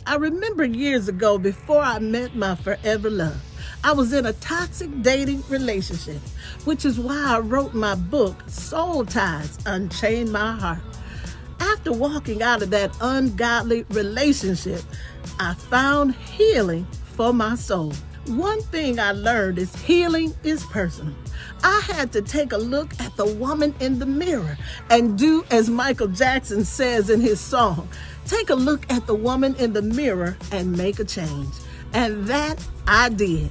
I remember years ago, before I met my forever love, I was in a toxic dating relationship, which is why I wrote my book, Soul Ties: Unchain My Heart. After walking out of that ungodly relationship, I found healing for my soul. One thing I learned is healing is personal. I had to take a look at the woman in the mirror and do as Michael Jackson says in his song, take a look at the woman in the mirror and make a change. And that I did.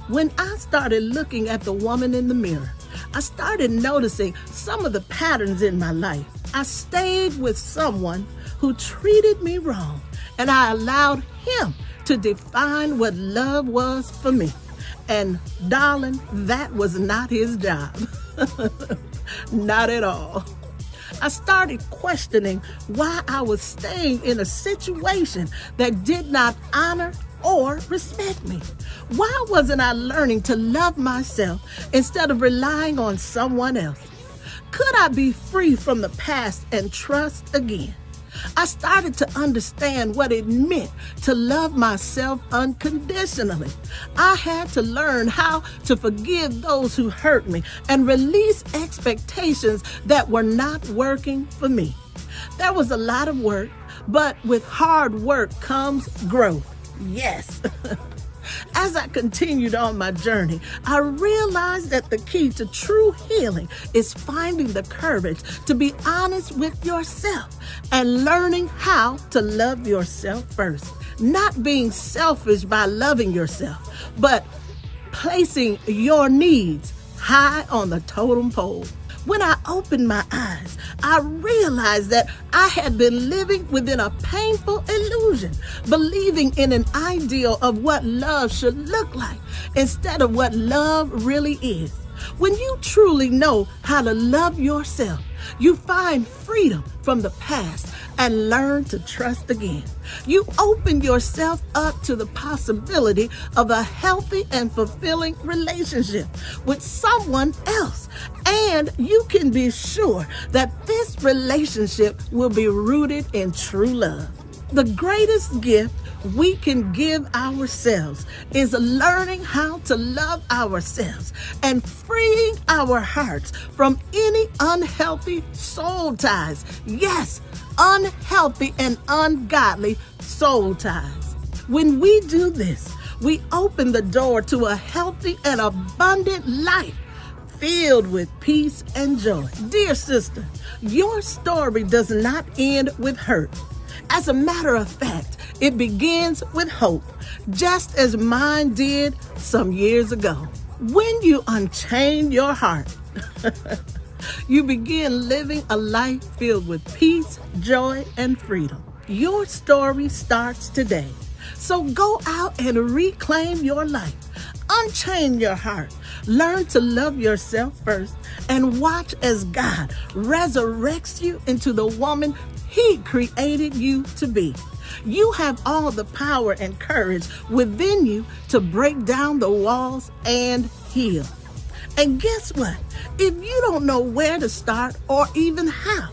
When I started looking at the woman in the mirror, I started noticing some of the patterns in my life. I stayed with someone who treated me wrong, and I allowed him to define what love was for me. And darling, that was not his job. Not at all. I started questioning why I was staying in a situation that did not honor or respect me. Why wasn't I learning to love myself instead of relying on someone else? Could I be free from the past and trust again? I started to understand what it meant to love myself unconditionally. I had to learn how to forgive those who hurt me and release expectations that were not working for me. There was a lot of work, but with hard work comes growth. Yes. As I continued on my journey, I realized that the key to true healing is finding the courage to be honest with yourself and learning how to love yourself first. Not being selfish by loving yourself, but placing your needs high on the totem pole. When I opened my eyes, I realized that I had been living within a painful illusion, believing in an ideal of what love should look like instead of what love really is. When you truly know how to love yourself, you find freedom from the past and learn to trust again. You open yourself up to the possibility of a healthy and fulfilling relationship with someone else. And you can be sure that this relationship will be rooted in true love. The greatest gift we can give ourselves is learning how to love ourselves and freeing our hearts from any unhealthy soul ties. Yes, unhealthy and ungodly soul ties. When we do this, we open the door to a healthy and abundant life filled with peace and joy. Dear sister, your story does not end with hurt. As a matter of fact, it begins with hope, just as mine did some years ago. When you unchain your heart, you begin living a life filled with peace, joy, and freedom. Your story starts today. So go out and reclaim your life. Unchain your heart. Learn to love yourself first and watch as God resurrects you into the woman He created you to be. You have all the power and courage within you to break down the walls and heal. And guess what? If you don't know where to start or even how,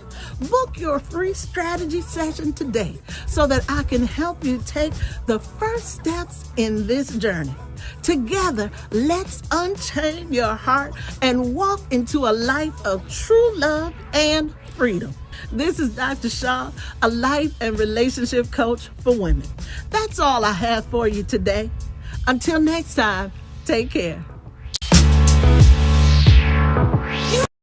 book your free strategy session today so that I can help you take the first steps in this journey. Together, let's unchain your heart and walk into a life of true love and freedom. This is Dr. Shaw, a life and relationship coach for women. That's all I have for you today. Until next time, take care.